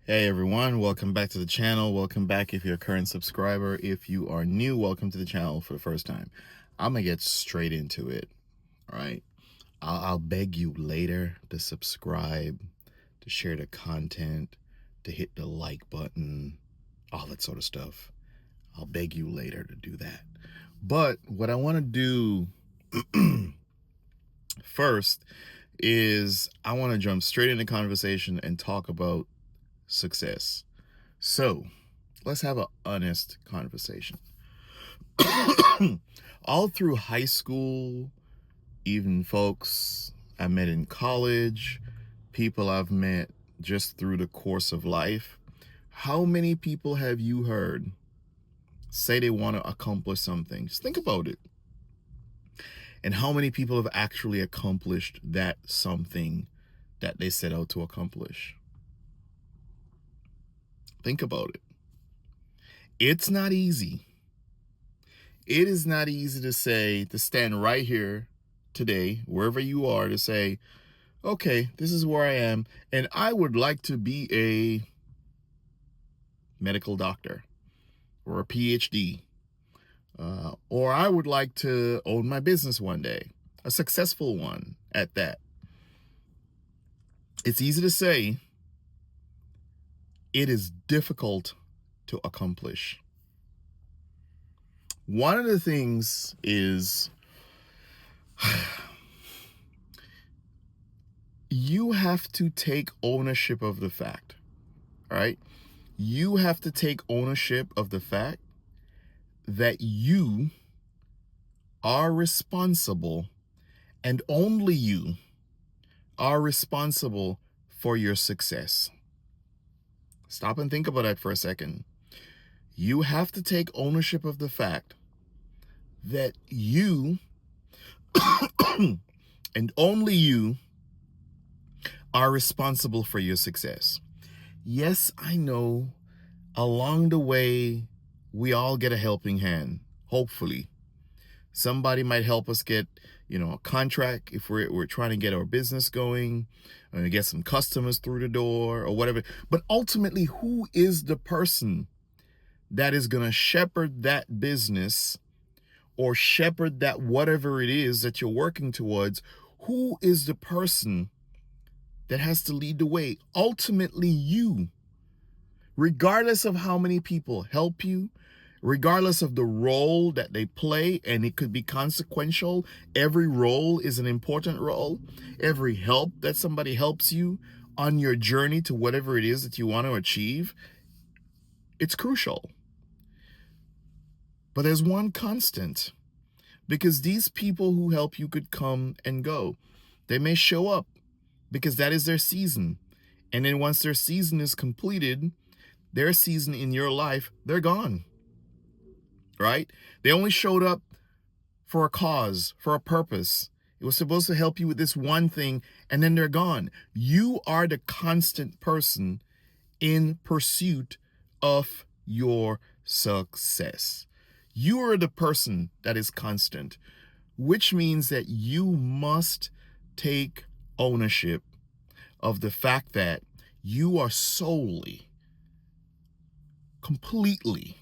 Hey everyone, welcome back to the channel. Welcome back if you're a current subscriber. If you are new, welcome to the channel for the first time. I'm gonna get straight into it. All right. I'll beg you later to subscribe, to share the content, to hit the like button, all that sort of stuff. I'll beg you later to do that. But what I want to do first is I want to jump straight into conversation and talk about success. So let's have an honest conversation. All through high school, even folks I met in college, people I've met just through the course of life, how many people have you heard say they want to accomplish something? Just think about it. And how many people have actually accomplished that something that they set out to accomplish? Think about it. It's not easy. It is not easy to stand right here today, wherever you are, to say, okay, this is where I am, and I would like to be a medical doctor or a PhD, or I would like to own my business one day, a successful one at that. It's easy to say. It is difficult to accomplish. One of the things is you have to take ownership of the fact, all right? You have to take ownership of the fact that you are responsible, and only you are responsible for your success. Stop and think about that for a second. You have to take ownership of the fact that you and only you are responsible for your success. Yes, I know along the way we all get a helping hand, hopefully. Somebody might help us get, a contract if we're trying to get our business going, and get some customers through the door or whatever. But ultimately, who is the person that is going to shepherd that business or shepherd that whatever it is that you're working towards? Who is the person that has to lead the way? Ultimately, you. Regardless of how many people help you, regardless of the role that they play, and it could be consequential. Every role is an important role. Every help that somebody helps you on your journey to whatever it is that you want to achieve, it's crucial. But there's one constant, because these people who help you could come and go. They may show up because that is their season. And then once their season is completed, their season in your life, they're gone. Right? They only showed up for a cause, for a purpose. It was supposed to help you with this one thing, and then they're gone. You are the constant person in pursuit of your success. You are the person that is constant, which means that you must take ownership of the fact that you are solely, completely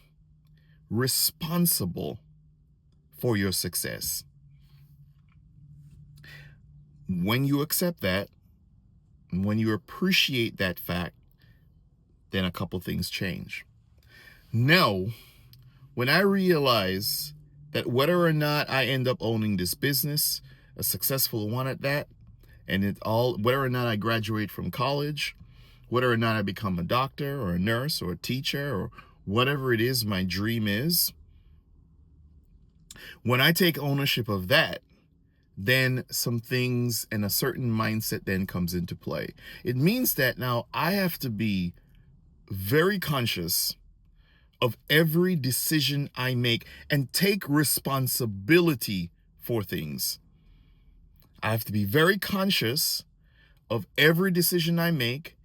responsible for your success. When you accept that, when you appreciate that fact, then a couple things change. Now, when I realize that whether or not I end up owning this business, a successful one at that, and whether or not I graduate from college, whether or not I become a doctor or a nurse or a teacher or whatever it is my dream is, when I take ownership of that, then some things and a certain mindset then comes into play. It means that now I have to be very conscious of every decision I make and take responsibility for things. I have to be very conscious of every decision I make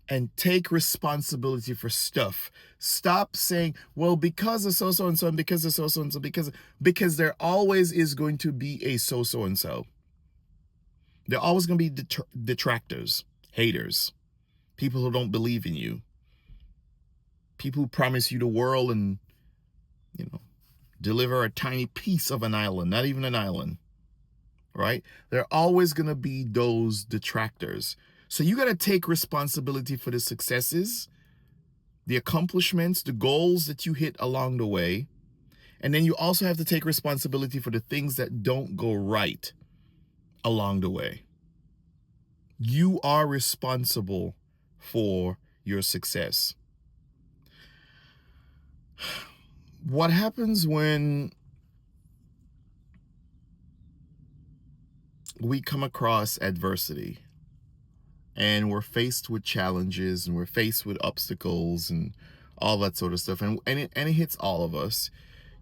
and take responsibility for stuff. Stop saying, well, because of so and so and because of so and so, because there always is going to be a so and so. There are always going to be detractors, haters, people who don't believe in you. People who promise you the world and, you know, deliver a tiny piece of an island, not even an island, right? There are always going to be those detractors. So you got to take responsibility for the successes, the accomplishments, the goals that you hit along the way. And then you also have to take responsibility for the things that don't go right along the way. You are responsible for your success. What happens when we come across adversity and we're faced with challenges and we're faced with obstacles and all that sort of stuff, and it hits all of us.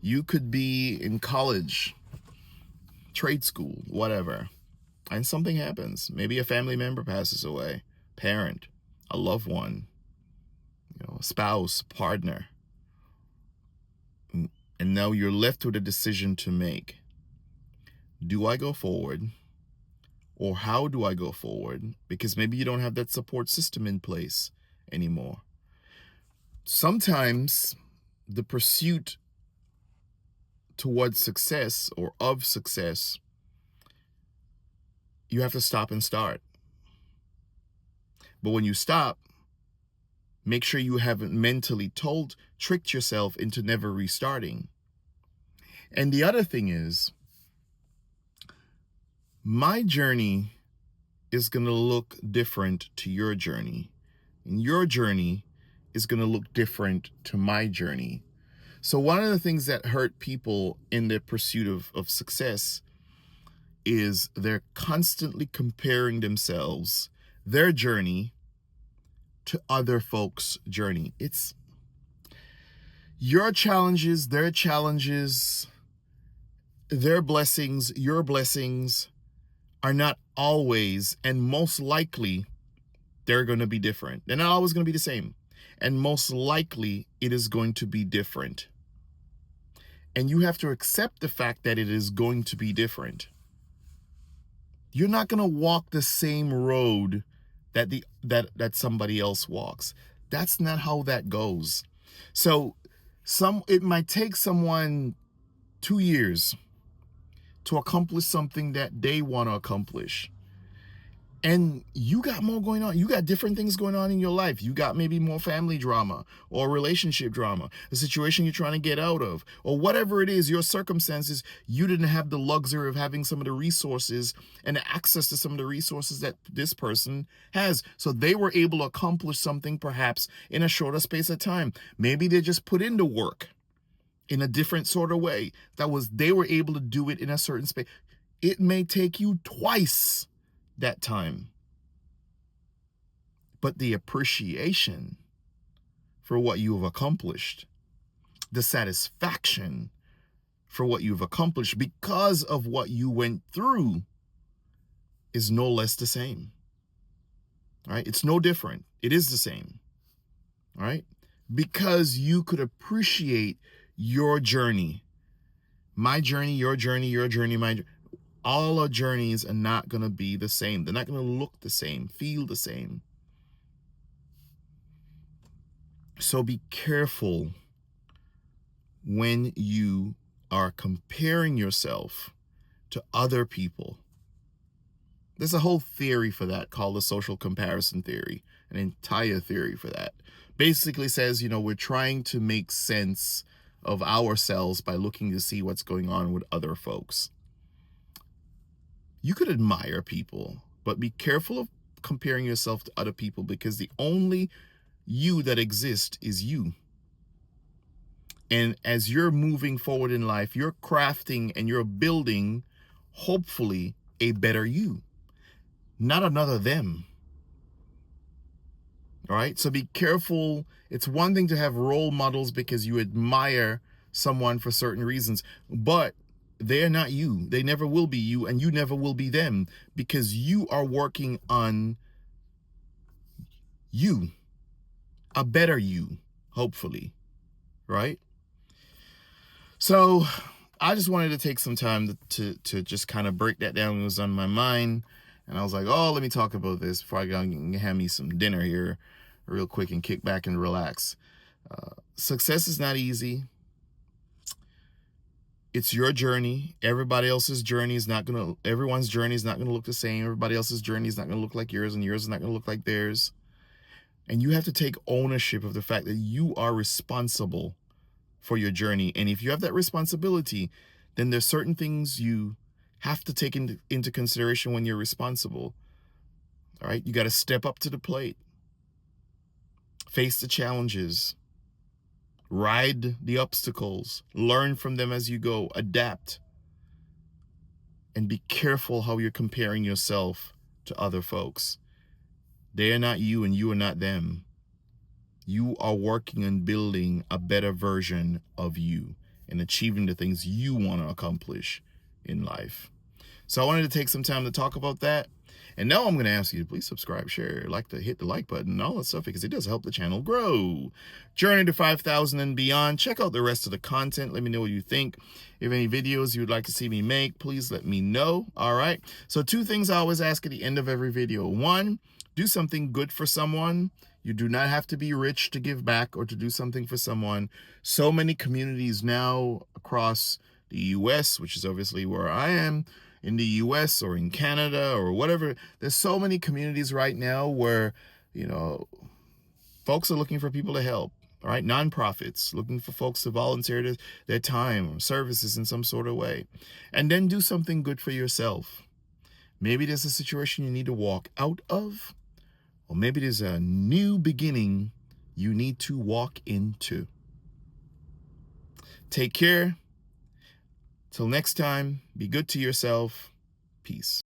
You could be in college, trade school, whatever, and something happens. Maybe a family member passes away, parent, a loved one, a spouse, partner. And now you're left with a decision to make. Do I go forward? Or how do I go forward? Because maybe you don't have that support system in place anymore. Sometimes the pursuit towards success or of success, you have to stop and start. But when you stop, make sure you haven't mentally tricked yourself into never restarting. And the other thing is, my journey is going to look different to your journey. And your journey is going to look different to my journey. So one of the things that hurt people in their pursuit of success is they're constantly comparing themselves, their journey, to other folks' journey. It's your challenges, their challenges, their blessings, your blessings are not always, and most likely, they're going to be different. They're not always going to be the same. And most likely, it is going to be different. And you have to accept the fact that it is going to be different. You're not going to walk the same road that somebody else walks. That's not how that goes. So it might take someone 2 years to accomplish something that they want to accomplish. And you got more going on. You got different things going on in your life. You got maybe more family drama or relationship drama, a situation you're trying to get out of, or whatever it is, your circumstances. You didn't have the luxury of having some of the resources and access to some of the resources that this person has. So they were able to accomplish something perhaps in a shorter space of time. Maybe they just put in the work in a different sort of way. They were able to do it in a certain space. It may take you twice that time. But the appreciation for what you have accomplished, the satisfaction for what you've accomplished because of what you went through is no less the same. All right? It's no different. It is the same. All right? Because you could appreciate your journey. My journey, your journey, your journey, my journey. All our journeys are not going to be the same. They're not going to look the same, feel the same. So be careful when you are comparing yourself to other people. There's a whole theory for that called the social comparison theory, an entire theory for that. Basically says, we're trying to make sense of ourselves by looking to see what's going on with other folks. You could admire people, but be careful of comparing yourself to other people, because the only you that exists is you. And as you're moving forward in life, you're crafting and you're building, hopefully, a better you, not another them. All right? So be careful. It's one thing to have role models because you admire someone for certain reasons, but they're not you. They never will be you, and you never will be them, because you are working on you, a better you, hopefully, right? So I just wanted to take some time to just kind of break that down. It was on my mind, and I was like, oh, let me talk about this before I go and have me some dinner here real quick and kick back and relax. Success is not easy. It's your journey. Everyone's journey is not going to look the same. Everybody else's journey is not going to look like yours, and yours is not going to look like theirs. And you have to take ownership of the fact that you are responsible for your journey. And if you have that responsibility, then there's certain things you have to take into consideration when you're responsible. All right, you got to step up to the plate, face the challenges, ride the obstacles, learn from them as you go, adapt, and be careful how you're comparing yourself to other folks. They are not you and you are not them. You are working on building a better version of you and achieving the things you want to accomplish in life. So I wanted to take some time to talk about that. And now I'm going to ask you to please subscribe, share, hit the like button and all that stuff, because it does help the channel grow. Journey to 5,000 and beyond. Check out the rest of the content. Let me know what you think. If any videos you would like to see me make, please let me know. All right. So 2 things I always ask at the end of every video. 1, do something good for someone. You do not have to be rich to give back or to do something for someone. So many communities now across the US, which is obviously where I am, in the US or in Canada or whatever, there's so many communities right now where, folks are looking for people to help. All right, nonprofits looking for folks to volunteer their time or services in some sort of way. And then do something good for yourself. Maybe there's a situation you need to walk out of, or maybe there's a new beginning you need to walk into. Take care. Till next time, be good to yourself. Peace.